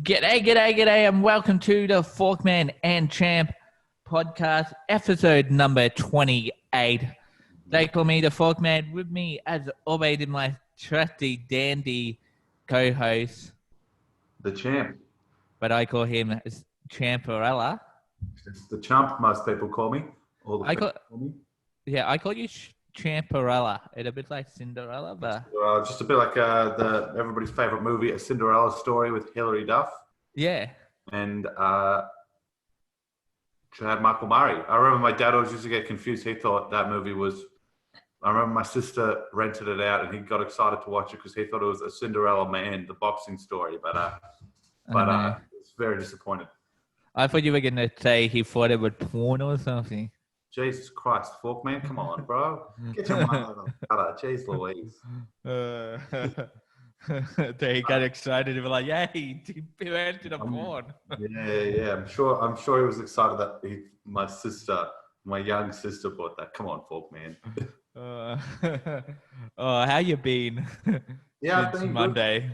G'day, and welcome to the Forkman and Champ podcast, episode number 28. They call me the Forkman. With me, as always, in my trusty dandy co-host, The Champ. but I call him Champerella. It's the Champ, most people call me. All the people call me. Yeah, I call you Champerella. It's a bit like Cinderella, but Just a bit like everybody's favorite movie, A Cinderella Story with Hilary Duff yeah. and Chad Michael Murray. I remember my dad always used to get confused. He thought that movie was. I remember my sister rented it out and he got excited to watch it because he thought it was A Cinderella Man, the boxing story. But it's very disappointed. I thought you were going to say he thought it was porn or something. Jesus Christ, Forkman, come on, bro. Get your mind on the gutter. Jeez Louise. They got excited. They were like, "Yay, he rented a porn." Yeah. I'm sure he was excited that my young sister, bought that. Come on, Forkman. How you been? Yeah, since I've been Monday. Good.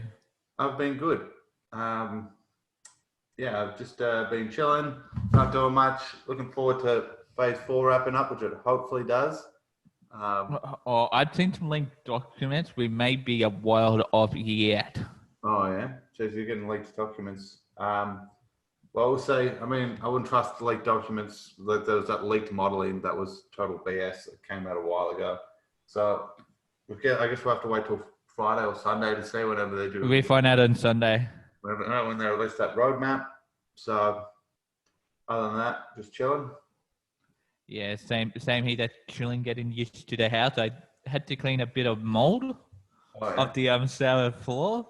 I've been good. I've just been chilling, not doing much. Looking forward to phase 4 wrapping up, which it hopefully does. I've seen some linked documents. We may be a while off yet. Oh yeah, so you're getting leaked documents. Well, we'll see. I mean, I wouldn't trust leaked documents. There was that leaked modelling that was total BS. It came out a while ago. So I guess we'll have to wait till Friday or Sunday to see whenever they do. We find out on Sunday. When they release that roadmap. So other than that, just chilling. Yeah, same here. That chilling, getting used to the house. I had to clean a bit of mold of the cellar floor.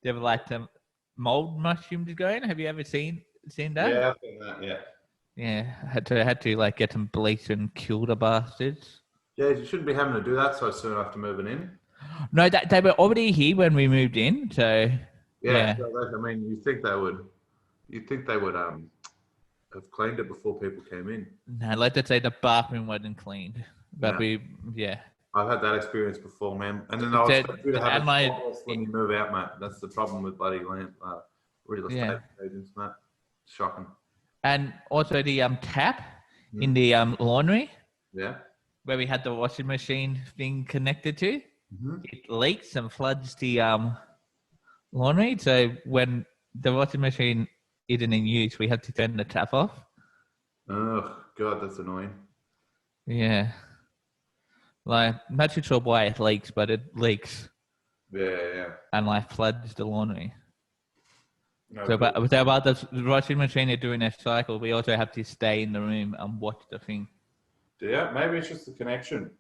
There were like some mold mushrooms going. Have you ever seen that? Yeah, I've seen that. Yeah. Yeah, I had to like get some bleach and kill the bastards. Yeah, you shouldn't be having to do that so soon after moving in. No, they were already here when we moved in. So yeah. So I mean, you think they would have cleaned it before people came in. No, let's say the bathroom wasn't cleaned, but I've had that experience before, man. And then I'll expect you to have when you move out, mate. That's the problem with bloody real estate agents, mate. Shocking. And also the tap in the laundry. Yeah. Where we had the washing machine thing connected to, it leaks and floods the laundry. So when the washing machine isn't in use, we have to turn the tap off. Oh God, that's annoying. Yeah. Like, I'm not too sure why it leaks, but it leaks. Yeah. And like floods the laundry. No, so about the washing machine doing a cycle, we also have to stay in the room and watch the thing. Yeah, maybe it's just the connection.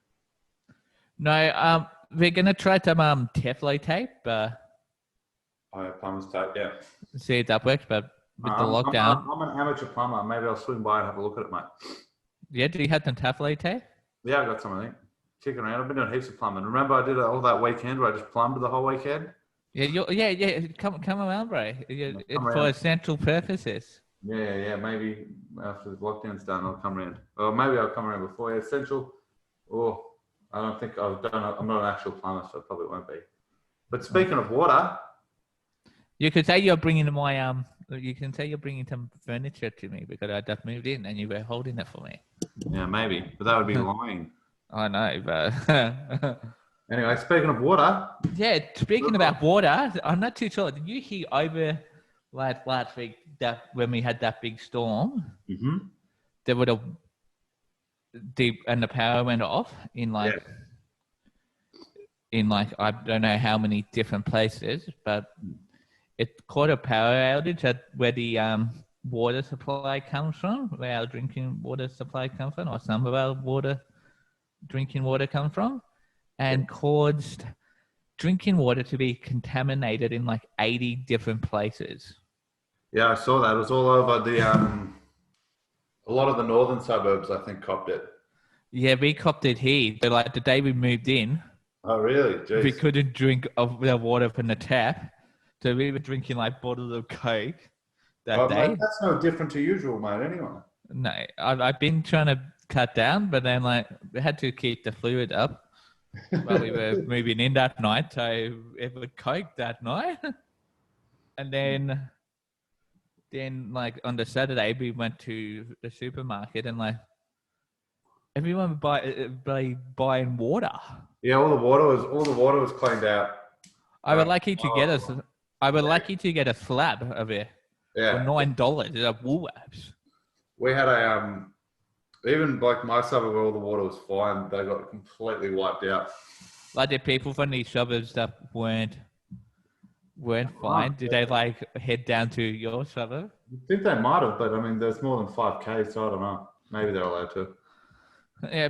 No, we're gonna try some Teflon tape. Plumber's tape, yeah. See if that works, but with the lockdown. I'm an amateur plumber. Maybe I'll swing by and have a look at it, mate. Yeah, do you have some Teflon tape? Yeah, I got some, I think. Kicking around. I've been doing heaps of plumbing. Remember I did all that weekend where I just plumbed the whole weekend? Yeah. Come around, bro. For essential purposes. Yeah. Maybe after the lockdown's done, I'll come around. Or maybe I'll come around before. Yeah, essential. Or I don't think I'm not an actual plumber, so it probably won't be. But speaking of water, you could say you're bringing You can say you're bringing some furniture to me because I just moved in and you were holding it for me. Yeah, maybe, but that would be lying. I know, but anyway, speaking of water. Yeah, speaking about water, I'm not too sure. Did you hear over last week that when we had that big storm, there would have and the power went off in I don't know how many different places, but it caused a power outage at where the water supply comes from, where our drinking water supply comes from, or some of our drinking water comes from, and caused drinking water to be contaminated in like 80 different places. Yeah, I saw that. It was all over the a lot of the northern suburbs, I think, copped it. Yeah, we copped it here. But like the day we moved in. Oh, really? Jeez. We couldn't drink the water from the tap. So we were drinking like bottles of Coke that day. Mate, that's no different to usual, mate, anyway. No, I've been trying to cut down, but then like we had to keep the fluid up while we were moving in that night. So it was Coke that night. And then then like on the Saturday we went to the supermarket and like everyone buying water. Yeah, all the water was cleaned out. I would like you to get us. Oh, I would like you to get a slab of it for yeah. $9 at Woolworths. We had a even like my suburb where all the water was fine, they got completely wiped out. Like the people from these suburbs that weren't fine. Did they like head down to your suburb? I think they might have, but I mean, there's more than 5K, so I don't know. Maybe they're allowed to. Yeah,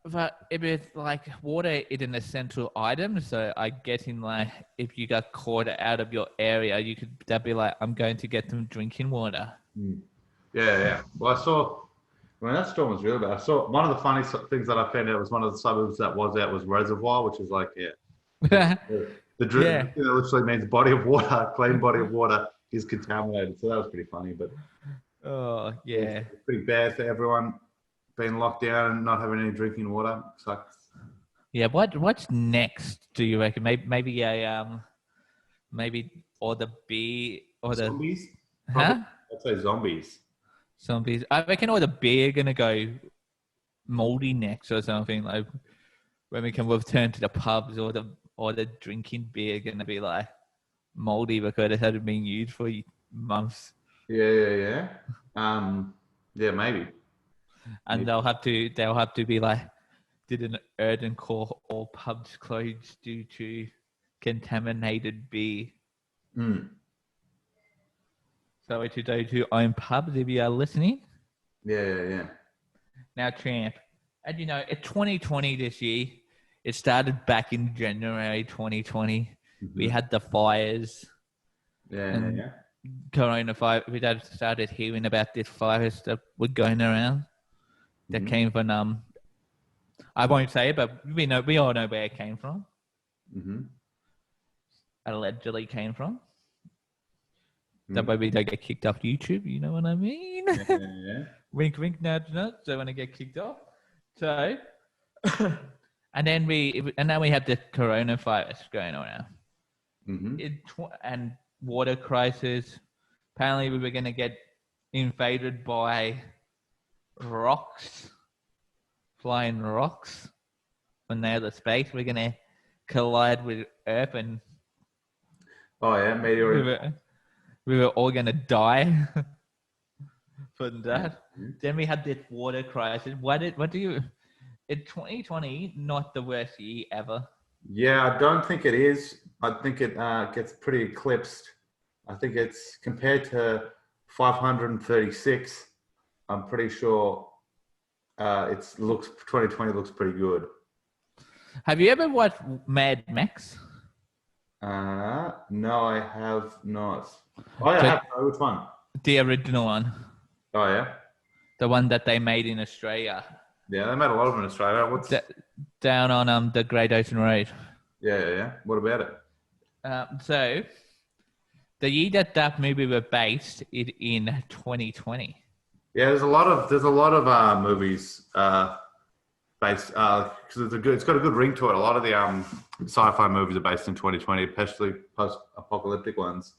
but if it's like water is an essential item, so I get in like if you got caught out of your area, that'd be like I'm going to get some drinking water. Yeah. Well, that storm was really bad. I saw one of the funny things that I found out was one of the suburbs that was out was Reservoir, which is like, the drip Yeah. literally means body of water, clean body of water is contaminated. So that was pretty funny, but Oh yeah. it's pretty bad for everyone being locked down and not having any drinking water. Sucks. Yeah. What's next? Do you reckon? Maybe or the bee or the Zombies? huh? I'd say zombies. Zombies. I reckon or the bee are gonna go moldy next or something like when we can return to the pubs or the drinking beer gonna be like moldy because it hadn't been used for months. Yeah. Yeah, maybe. And they'll have to be like, did an urgent call all pubs closed due to contaminated beer. So to those who own pubs, if you are listening. Yeah. Now, Champ, and you know, it's 2020 this year. It started back in January 2020. We had the fires. Yeah. Coronavirus. We started hearing about this virus that were going around. That came from I won't say it, but we all know where it came from. Allegedly came from. That way we don't get kicked off YouTube. You know what I mean? Yeah. Wink, wink, nudge, nudge. Don't want to get kicked off. So, and now we have the coronavirus going around. And water crisis. Apparently, we were going to get invaded by rocks, flying rocks from outer space. We're going to collide with Earth and Meteorite. we were all going to die from that. Then we had this water crisis. In 2020, not the worst year ever. Yeah, I don't think it is. I think it gets pretty eclipsed. I think it's compared to 536. I'm pretty sure 2020 looks pretty good. Have you ever watched Mad Max? No, I have not. Oh, yeah, I have. Which one? The original one. Oh, yeah? The one that they made in Australia. Yeah, they made a lot of them in Australia. What's down on the Great Ocean Road? Yeah. What about it? So, the year that movie was based is in 2020. Yeah, there's a lot of movies based because it's got a good ring to it. A lot of the sci-fi movies are based in 2020, especially post-apocalyptic ones.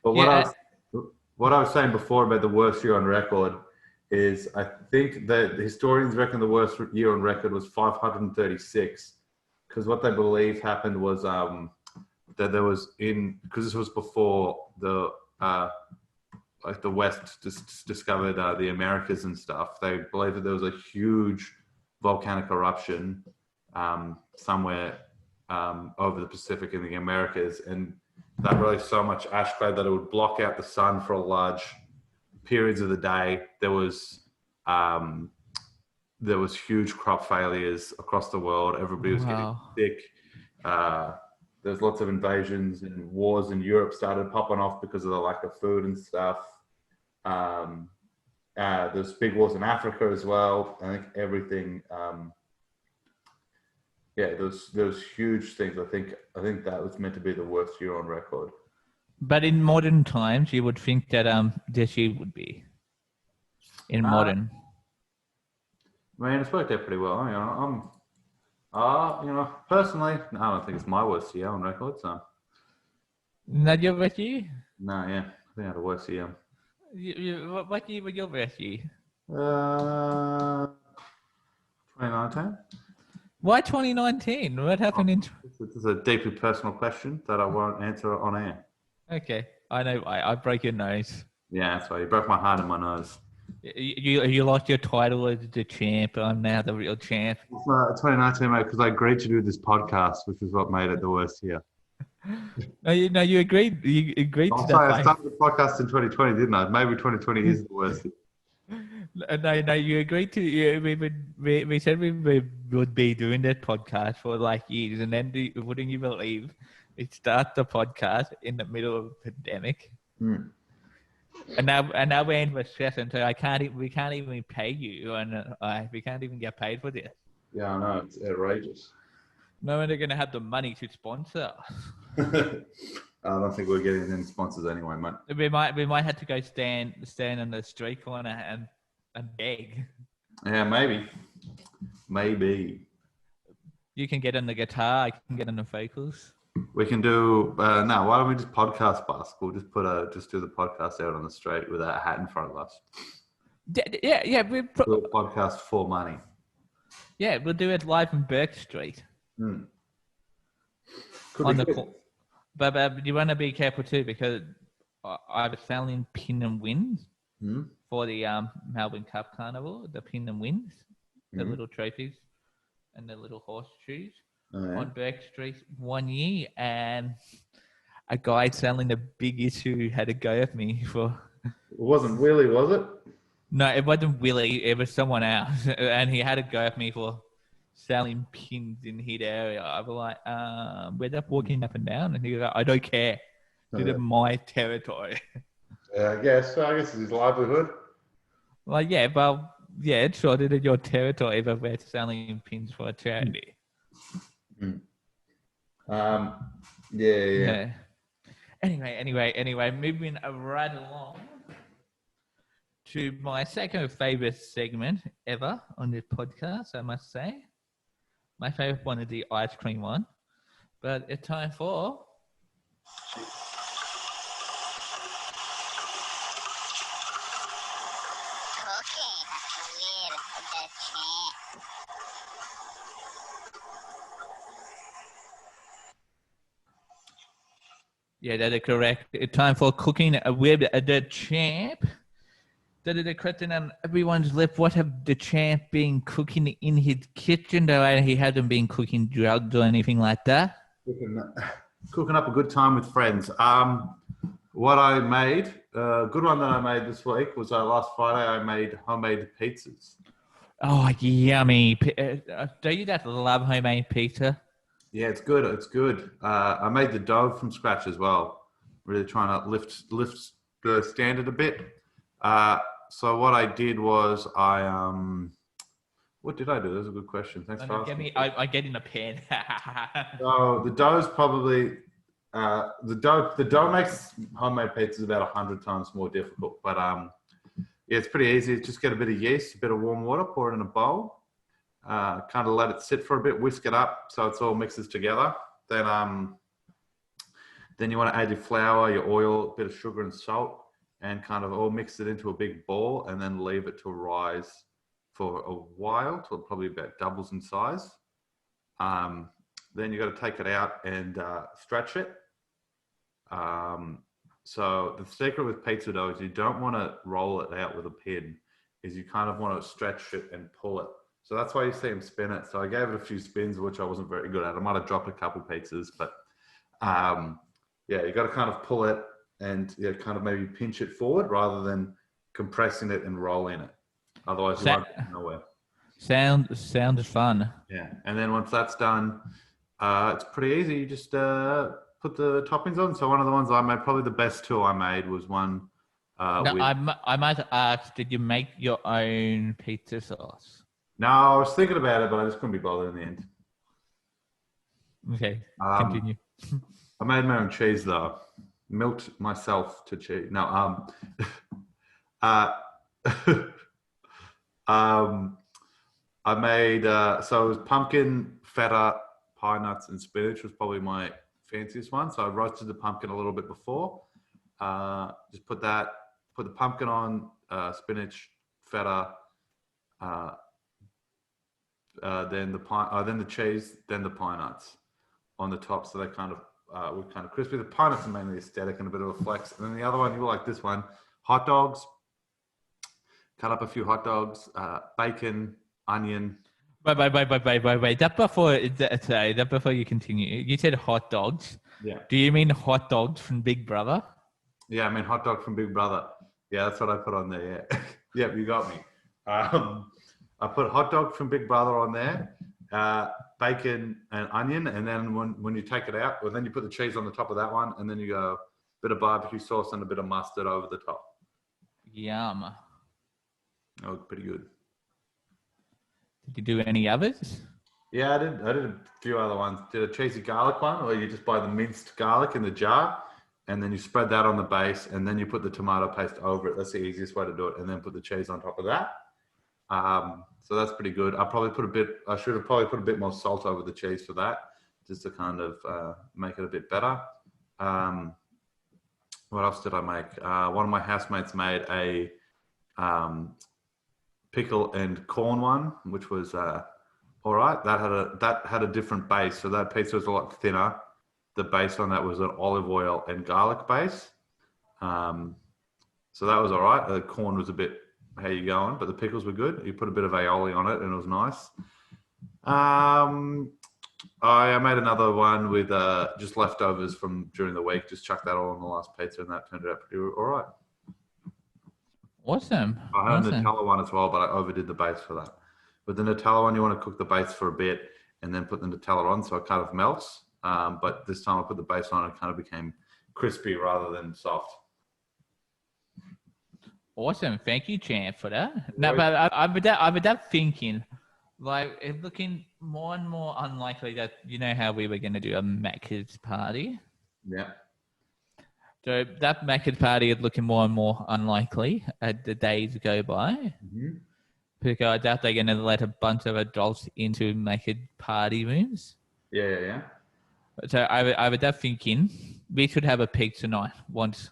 But what I was saying before about the worst year on record is I think that the historians reckon the worst year on record was 536, because what they believe happened was that there was because this was before the West discovered the Americas and stuff. They believe that there was a huge volcanic eruption somewhere over the Pacific in the Americas, and that released so much ash cloud that it would block out the sun for large periods of the day. There was huge crop failures across the world. Everybody was getting sick. There's lots of invasions and wars in Europe started popping off because of the lack of food and stuff. There's big wars in Africa as well. I think everything. Those huge things. I think that was meant to be the worst year on record. But in modern times, you would think that this year would be in modern. I mean, it's worked out pretty well. Personally, I don't think it's my worst year on record. So. Not your worst year? No, yeah, I think I had a worse year. What year was your birth year? 2019. Why 2019? What happened in? This is a deeply personal question that I won't answer on air. Okay, I know. I broke your nose. Yeah, that's why you broke my heart and my nose. You lost your title as the champ. I'm now the real champ. It's 2019, mate, because I agreed to do this podcast, which is what made it the worst here. No, you agreed. You agreed to I'm sorry, that. I started the podcast in 2020, didn't I? Maybe 2020 is the worst. No, you agreed to. We said we would be doing that podcast for like years, and then wouldn't you believe we start the podcast in the middle of a pandemic, and now we're in recession, so we can't even pay you, and we can't even get paid for this. Yeah, I know, it's outrageous. No one are going to have the money to sponsor. I don't think we're getting any sponsors anyway, mate. We might have to go stand on the street corner and beg. Yeah, maybe. You can get on the guitar. I can get on the vocals. We can do no. Why don't we just podcast busk? We'll just do the podcast out on the street with a hat in front of us. Yeah. Do a podcast for money. Yeah, we'll do it live in Burke Street. But you want to be careful too, because I was selling pin and wins for the Melbourne Cup Carnival, the pin and wins, the little trophies and the little horseshoes on Burke Street one year, and a guy selling the big issue had a go at me for... It wasn't Willie, was it? No, it wasn't Willie, it was someone else, and he had a go at me for selling pins in his area. I was like, we're just walking up and down, and he was like, I don't care. This is my territory. Yeah, I guess it's his livelihood. Like, yeah, well, yeah, sure, this is your territory, but we're selling pins for a charity. Yeah. Anyway, moving right along to my second favorite segment ever on this podcast, I must say. My favorite one is the ice cream one, but it's time for... Yeah, that is correct. It's time for cooking with the champ. That is the question on everyone's lip. What have the champ been cooking in his kitchen? Though he hasn't been cooking drugs or anything like that. Cooking up a good time with friends. What I made, a good one that I made this week was last Friday. I made homemade pizzas. Oh, yummy! Do you just love homemade pizza? Yeah, it's good. It's good. I made the dough from scratch as well. Really trying to lift the standard a bit. So what I did was what did I do? That's a good question. Thanks for asking. I'm getting a pen. So the dough's probably the dough makes homemade pizzas about 100 times more difficult. But yeah, it's pretty easy. Just get a bit of yeast, a bit of warm water, pour it in a bowl. Kind of let it sit for a bit, whisk it up so it's all mixes together. Then you want to add your flour, your oil, a bit of sugar and salt, and kind of all mix it into a big ball, and then leave it to rise for a while till it probably about doubles in size. Then you got to take it out and stretch it. So the secret with pizza dough is you don't want to roll it out with a pin, is you kind of want to stretch it and pull it. So that's why you see him spin it. So I gave it a few spins, which I wasn't very good at. I might have dropped a couple pizzas, but yeah, you got to kind of pull it and kind of maybe pinch it forward rather than compressing it and rolling it. Otherwise, you won't get nowhere. Sounds fun. Yeah, and then once that's done, it's pretty easy. You just put the toppings on. So one of the ones I made, probably the best two I made, was one. I might ask, did you make your own pizza sauce? No, I was thinking about it, but I just couldn't be bothered in the end. Okay, continue. I made my own cheese though. Milked myself to cheese. No, I made so it was pumpkin, feta, pine nuts, and spinach was probably my fanciest one. So I roasted the pumpkin a little bit before. Just put put the pumpkin on, spinach, feta, then the cheese, then the pine nuts on the top. So they kind of were kind of crispy. The pine nuts are mainly aesthetic and a bit of a flex. And then the other one, you will like this one, hot dogs. Cut up a few hot dogs, bacon, onion. Wait. That before you continue, you said hot dogs. Yeah. Do you mean hot dogs from Big Brother? Yeah, I mean hot dog from Big Brother. Yeah, that's what I put on there. Yeah. Yep, you got me. I put hot dog from Big Brother on there, bacon and onion, and then when you take it out, well, then you put the cheese on the top of that one, and then you go a bit of barbecue sauce and a bit of mustard over the top. Yum. That was pretty good. Did you do any others? Yeah, I did a few other ones. Did a cheesy garlic one, where you just buy the minced garlic in the jar, and then you spread that on the base, and then you put the tomato paste over it. That's the easiest way to do it, and then put the cheese on top of that. So that's pretty good. I should have probably put a bit more salt over the cheese for that, just to kind of make it a bit better. What else did I make? One of my housemates made a pickle and corn one, which was all right. That had a different base, so that pizza was a lot thinner. The base on that was an olive oil and garlic base, so that was all right. The corn was a bit how you going, but the pickles were good. You put a bit of aioli on it, and it was nice. I made another one with just leftovers from during the week. Just chucked that all on the last pizza, and that turned out pretty all right. Awesome. I had a Nutella one as well, but I overdid the base for that. With the Nutella one, you want to cook the base for a bit and then put the Nutella on so it kind of melts. But this time I put the base on, it kind of became crispy rather than soft. Awesome. Thank you, Champ, for that. No, but I was thinking, like, it's looking more and more unlikely that, you know how we were going to do a Macca's party? Yeah. So that Macca's party is looking more and more unlikely as the days go by. Mm-hmm. Because I doubt they're going to let a bunch of adults into Macca's party rooms. Yeah. So I was thinking we should have a pizza night once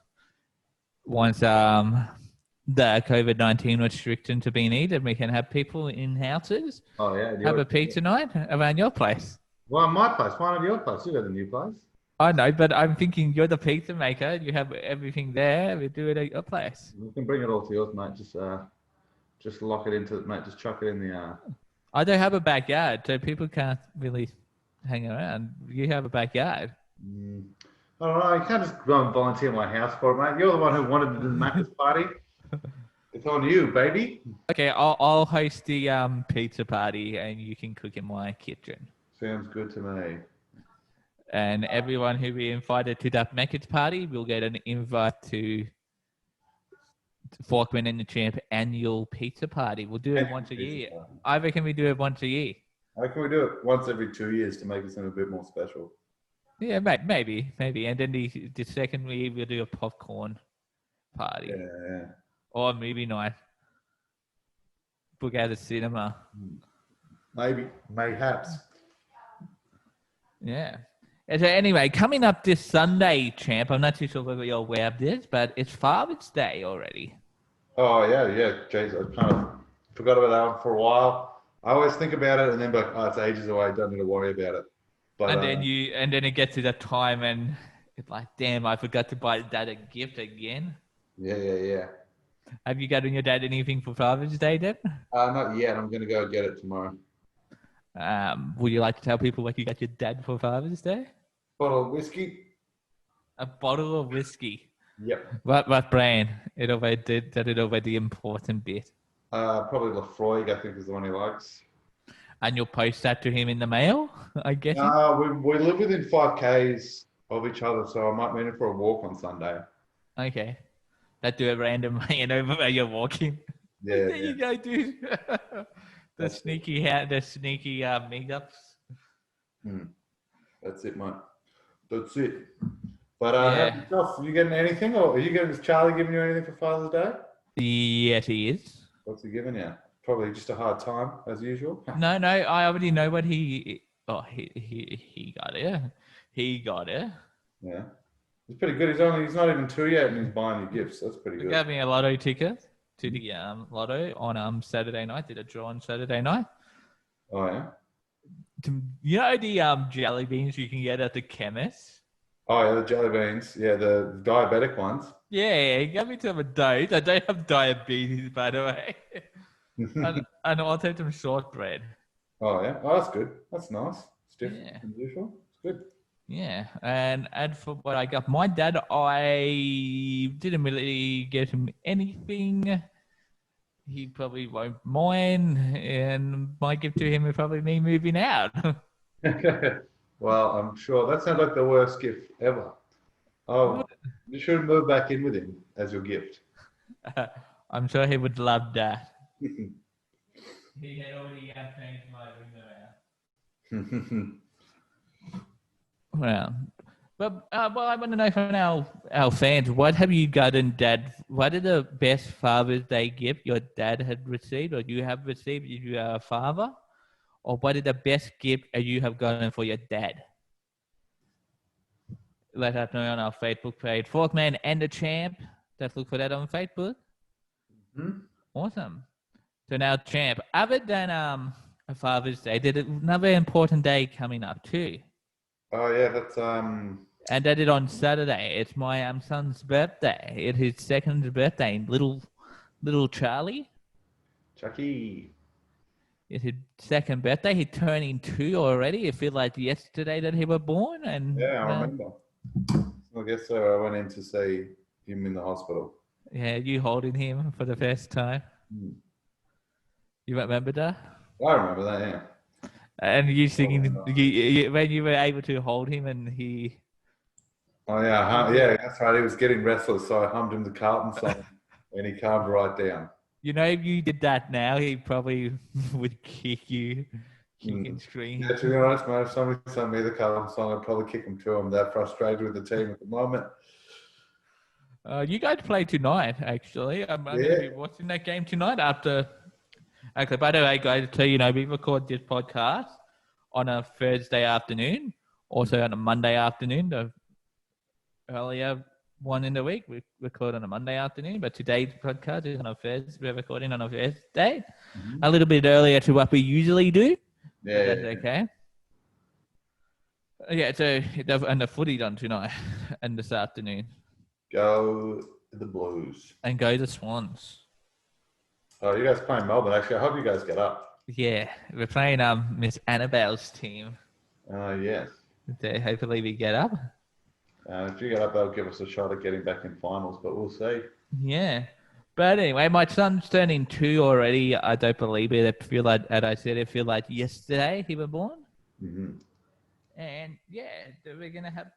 the COVID-19 restrictions have been eased and we can have people in houses. Oh yeah. Have a pizza night around your place. Well, my place. Why not your place? You got a new place. I know, but I'm thinking you're the pizza maker. You have everything there. We do it at your place. We can bring it all to yours, mate. Just lock it into it, mate. Just chuck it in the. I don't have a backyard, so people can't really hang around. You have a backyard. I don't know. You can't just go and volunteer my house for it, mate. You're the one who wanted to do the Macca's party. It's on you, baby. Okay, I'll host the pizza party, and you can cook in my kitchen. Sounds good to me. And everyone who we invited to that Macca's party will get an invite to Forkman and the Champ annual pizza party. We'll do it once a year. I reckon we do it once a year. How can we do it once every 2 years to make it seem a bit more special? Yeah, maybe. And then the second year we'll do a popcorn party. Yeah. Or a movie night. Book out a cinema. Mayhaps. Yeah. So anyway, coming up this Sunday, Champ, I'm not too sure whether you're aware of this, but it's Father's Day already. Oh, yeah. Jeez, I kind of forgot about that one for a while. I always think about it and then be like, oh, it's ages away. Don't need to worry about it. But, and then it gets to that time and it's like, damn, I forgot to buy Dad a gift again. Yeah. Have you gotten your dad anything for Father's Day, Deb? Not yet. I'm going to go get it tomorrow. Would you like to tell people what you got your dad for Father's Day? Bottle of whiskey. A bottle of whiskey. Yep. What brand? It over the important bit. Probably Lafroig, I think, is the one he likes. And you'll post that to him in the mail, I guess? We live within 5Ks of each other, so I might meet him for a walk on Sunday. Okay. That do a random hand over where you're walking. Yeah. There you go, dude. the sneaky meetups. That's it, mate. That's it. But yourself, you getting anything, or is Charlie giving you anything for Father's Day? Yes, he is. What's he giving you? Probably just a hard time as usual. No, I already know what he got it. He got it. Yeah. He's pretty good. He's not even 2 yet, and he's buying you gifts. That's pretty He good. gave me a lotto ticket to the lotto on Saturday night. Did a draw on Saturday night. Oh yeah. You know the jelly beans you can get at the chemist? Oh yeah, the jelly beans. Yeah, the diabetic ones. Yeah, he gave me some of those. I don't have diabetes, by the way. and also some shortbread. Oh yeah. Oh, that's good. That's nice. It's different Yeah. than usual. It's good. Yeah, and for what I got, my dad, I didn't really get him anything. He probably won't mind, and my gift to him is probably me moving out. Well, I'm sure that sounds like the worst gift ever. Oh, you should move back in with him as your gift. I'm sure he would love that. He had already changed my room around. Well, but I want to know from our fans, what have you gotten, Dad? What are the best Father's Day gift your dad had received, or you have received if you are a father? Or what is the best gift you have gotten for your dad? Let us know on our Facebook page, Forkman and the Champ. Let's look for that on Facebook. Hmm? Awesome. So now, Champ, other than a Father's Day, there's another important day coming up too. Oh yeah, that's And that is on Saturday. It's my son's birthday. It's his second birthday. Little Charlie. Chucky. It's his second birthday. He's turning 2 already. It feels like yesterday that he was born. And Yeah, I remember. I guess so. I went in to see him in the hospital. yeah, you holding him for the first time. Hmm. You remember that? I remember that. Yeah. And you singing Oh, when you were able to hold him, and he. Oh yeah, yeah. That's right. He was getting restless, so I hummed him the Carlton song, and he calmed right down. You know, if you did that now, he probably would kick you, and scream. Yeah, to be honest, mate, if somebody sent me the Carlton song, I'd probably kick him too. I'm that frustrated with the team at the moment. You guys play tonight, actually. I'm going to be watching that game tonight after. Okay, by the way, guys, so you know, we record this podcast on a Thursday afternoon, also on a Monday afternoon. The earlier one in the week, we record on a Monday afternoon, but today's podcast is on a Thursday. We're recording on a Thursday, a little bit earlier to what we usually do. Yeah, That's okay. Yeah, so and the footy's on tonight and this afternoon. Go the Blues. And go the Swans. Oh, you guys playing Melbourne? Actually, I hope you guys get up. Yeah, we're playing Miss Annabelle's team. Yes. So hopefully we get up. If you get up, they'll give us a shot at getting back in finals, but we'll see. Yeah. But anyway, my son's turning 2 already. I don't believe it. I feel like, as I said, it feel like yesterday he was born. Mm-hmm. And yeah, we're going to have,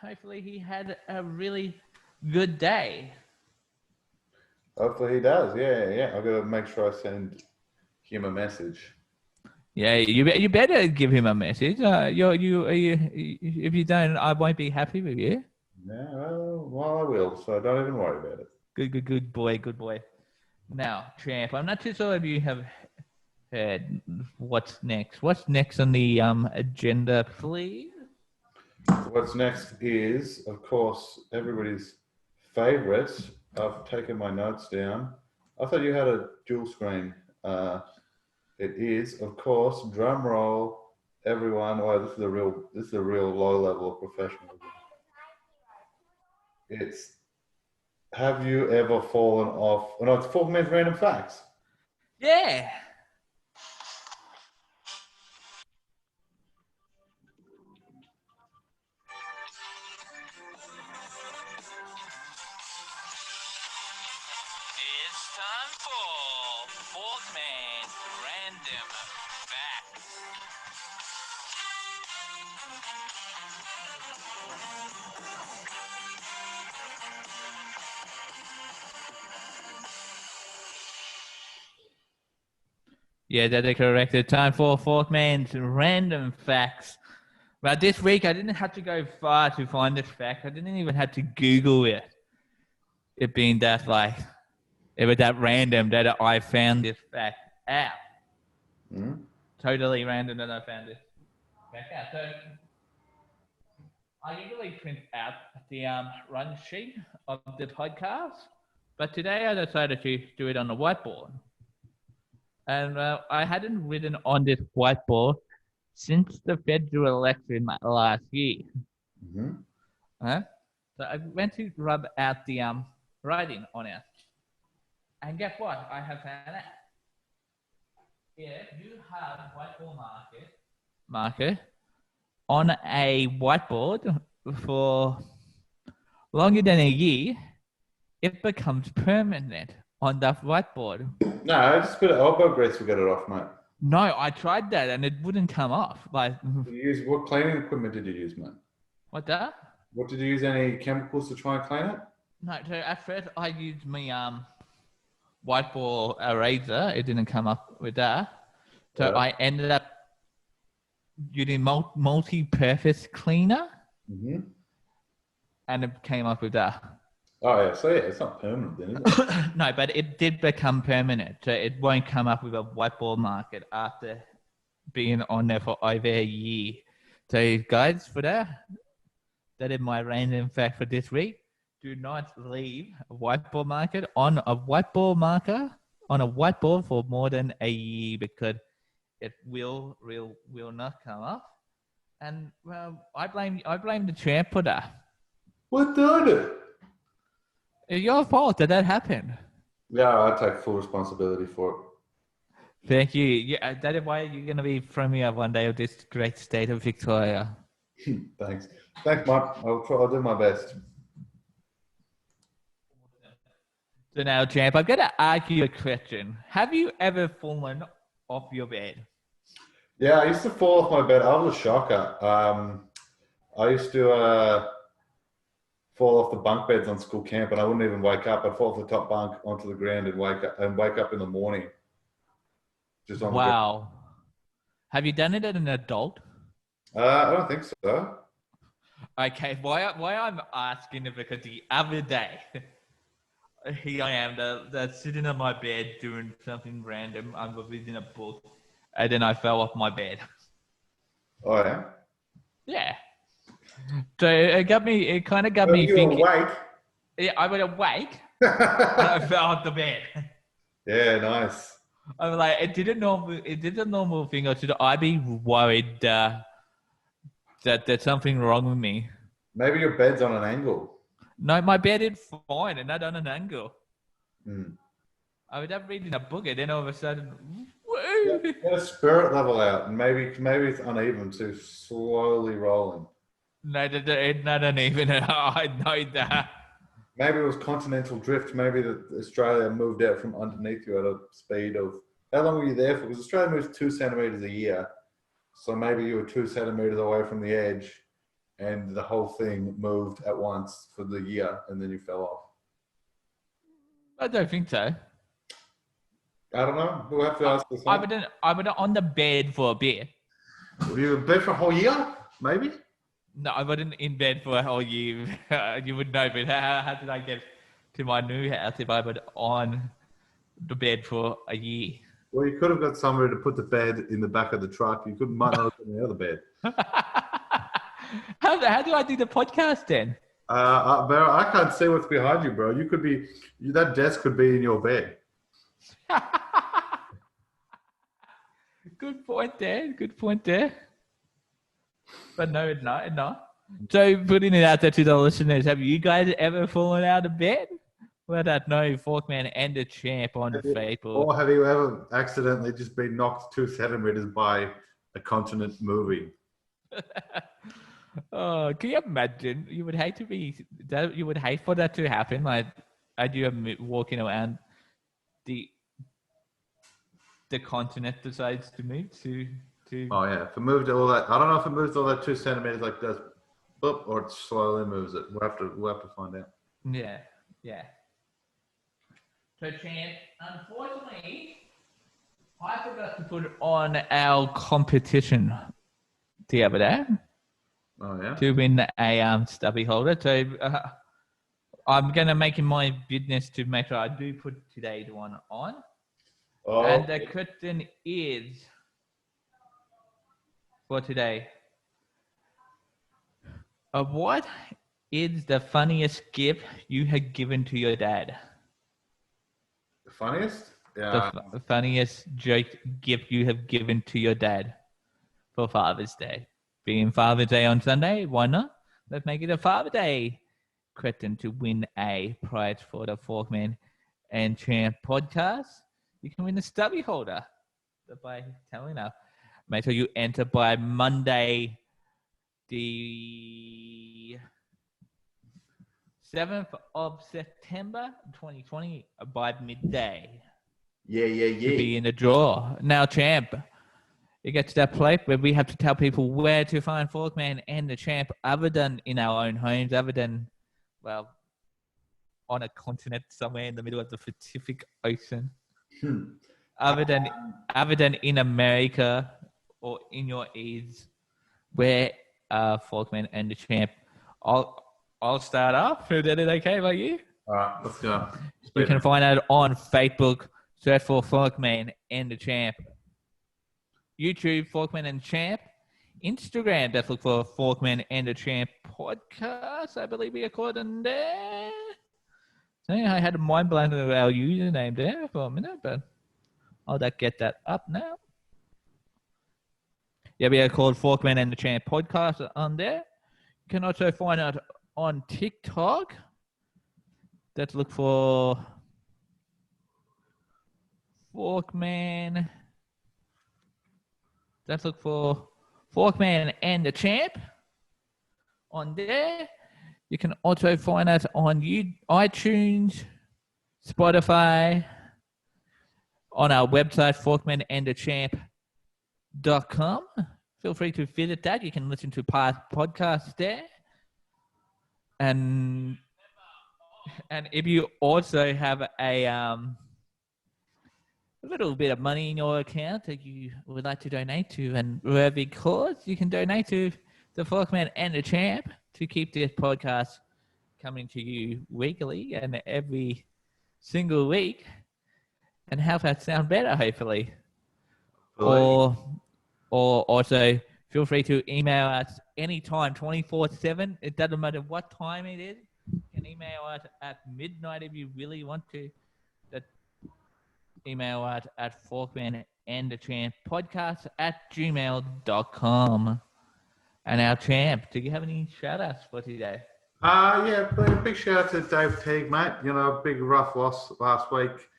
hopefully he had a really good day. Hopefully he does. Yeah. I've got to make sure I send him a message. Yeah, you better give him a message. If you don't, I won't be happy with you. Yeah, well, I will. So don't even worry about it. Good boy. Now, Champ, I'm not too sure if you have heard what's next. What's next on the agenda, please? What's next is, of course, everybody's favourite. I've taken my notes down. I thought you had a dual screen. It is, of course, drum roll, everyone. Oh, this is a real low level of professionalism. It's have you ever fallen off? Oh, no, it's Forkman's random facts. Yeah. It's time for Forkman's random facts. Yeah, that's correct. It's time for Forkman's random facts. But this week, I didn't have to go far to find this fact. I didn't even have to Google it. It being that, like, it was that random that I found this fact out. Hmm? Totally random that I found this fact out. So, I usually print out the run sheet of the podcast, but today I decided to do it on the whiteboard. And I hadn't written on this whiteboard since the federal election last year. Mm-hmm. So I went to rub out the writing on it. And guess what? I have found out. If you have whiteboard marker on a whiteboard for longer than a year, it becomes permanent on the whiteboard. No, I just put elbow grease to get it off, mate. No, I tried that and it wouldn't come off. Like, What cleaning equipment did you use, mate? what that? What did you use? Any chemicals to try and clean it? No, so at first I used my whiteboard eraser. It didn't come up with that. So Yeah. I ended up using multi-purpose cleaner, and it came up with that. Oh yeah, so yeah, it's not permanent then, is it? No, but it did become permanent. So it won't come up with a whiteboard market after being on there for over a year. So guys, for that is my random fact for this week. Do not leave a whiteboard market on a whiteboard marker on a whiteboard for more than a year because it will not come up. And well, I blame the champ for that. What did it? It's your fault that happened. Yeah, I take full responsibility for it. Thank you. Yeah, that is why you're gonna be premier one day of this great state of Victoria. Thanks, Mike. I'll do my best. So now, champ, I'm gonna ask you a question. Have you ever fallen off your bed? Yeah, I used to fall off my bed. I was a shocker. I used to fall off the bunk beds on school camp, and I wouldn't even wake up. I'd fall off the top bunk onto the ground and wake up in the morning. Just on wow. Have you done it as an adult? I don't think so. Okay, why I'm asking is because the other day, here I am, sitting on my bed doing something random. I'm reading a book, and then I fell off my bed. Oh yeah. Yeah. So it kind of got Well, me you thinking. awake? Yeah, I was awake, and I fell off the bed. Yeah, nice. I'm like, it did a normal thing, or should I be worried that there's something wrong with me? Maybe your bed's on an angle. No, my bed is fine and not on an angle. Mm. I was up reading a book and then all of a sudden, Yeah, get a spirit level out, and maybe it's uneven, so slowly rolling. no, it's not uneven. I know that. Maybe it was continental drift. Maybe Australia moved out from underneath you at a speed of... How long were you there for? Because Australia moves 2 centimeters a year. So maybe you were 2 centimeters away from the edge and the whole thing moved at once for the year and then you fell off. I don't think so. I don't know. We'll have to ask the same. I was on the bed for a bit. Were you in bed for a whole year? Maybe? No, I wasn't in bed for a whole year. You would know, but how did I get to my new house if I was on the bed for a year? Well, you could have got somewhere to put the bed in the back of the truck. You might not have put the other bed. How do I do the podcast then? Bro, I can't see what's behind you, bro. You could be... That desk could be in your bed. Good point there. But no, it's not. So putting it out there to the listeners, have you guys ever fallen out of bed? Let us know, Forkman and the Champ on Facebook. Or have you ever accidentally just been knocked 2 centimeters by a continent moving? Oh, can you imagine? You would hate for that to happen. Like, as you are walking around, the continent decides to move to. Oh yeah, if it moved all that, I don't know if it moves all that 2 centimeters like this, boop, or it slowly moves it. We'll have to find out. Yeah. So, Champ, unfortunately, I forgot to put on our competition the other day. Oh yeah. To win a stubby holder. So I'm gonna make it my business to make sure I do put today's one on. Oh. And the question is for today: What is the funniest gift you had given to your dad? The funniest? The Yeah. funniest joke gift you have given to your dad for Father's Day. Being Father's Day on Sunday, why not? Let's make it a Father Day question to win a prize for the Forkman and Champ podcast. You can win a stubby holder by telling us. Make sure you enter by Monday, the 7th of September 2020 by midday Yeah. to be in the draw. Now, Champ, it gets to that place where we have to tell people where to find Forkman and the Champ other than in our own homes, other than, well, on a continent somewhere in the middle of the Pacific Ocean, other than in America or in your ears, where Forkman and the Champ. I'll start off. Is that okay by you? All right, let's go. You can find out on Facebook. Search for Forkman and the Champ. YouTube, Forkman and Champ. Instagram, just look for Forkman and the Champ podcast. I believe we are called in there. So I had a mind blank of our username there for a minute, but I'll get that up now. Yeah, we are called Forkman and the Champ podcast on there. You can also find out on TikTok. Let's look for Forkman. Let's look for Forkman and the Champ on there. You can also find us on iTunes, Spotify, on our website, forkmanandthechamp.com. Feel free to visit that. You can listen to past podcasts there. And if you also have a little bit of money in your account that you would like to donate to and worthy cause, you can donate to the Forkman and the Champ to keep this podcast coming to you weekly and every single week and help us sound better, hopefully. Or also feel free to email us anytime, 24/7. It doesn't matter what time it is. You can email us at midnight if you really want to. Email us at forkmanandthechamppodcast@gmail.com. And our Champ, do you have any shout-outs for today? Yeah, big shout out to Dave Teague, mate. You know, big rough loss last week.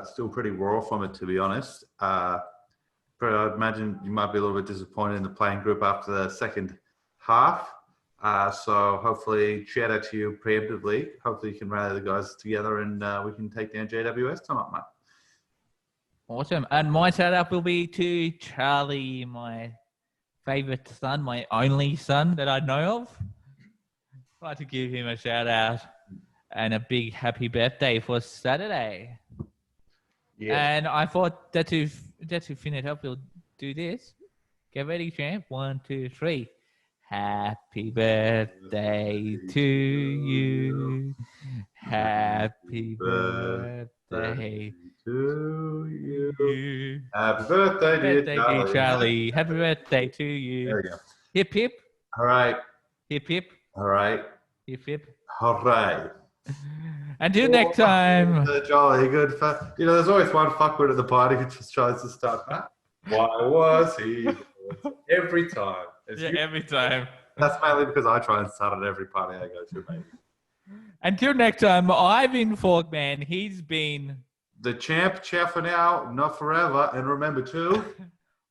Still pretty raw from it, to be honest. But I'd imagine you might be a little bit disappointed in the playing group after the second half. So hopefully, shout out to you preemptively. Hopefully, you can rally the guys together and we can take down JWS tonight, mate. Awesome. And my shout-out will be to Charlie, my favorite son, my only son that I know of. I'd like to give him a shout-out and a big happy birthday for Saturday. Yeah. And I thought that to finish up, we'll do this. Get ready, Champ. 1, 2, 3. Happy birthday to you. Happy birthday to you. Happy birthday, dear Charlie. Happy birthday to you. There we go. Hip, hip. All right. Hip, hip. All right. Hip, hip. All right. Until next time. Jolly good. There's always one fuckwit at the party who just tries to start that. Why was he? Every time. Every time. That's mainly because I try and start at every party I go to, maybe. Until next time, I've been Forkman. He's been the Champ. Ciao for now, not forever. And remember to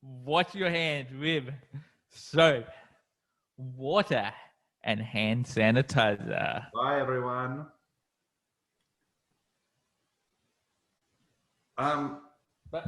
wash your hands with soap, water, and hand sanitizer. Bye, everyone. But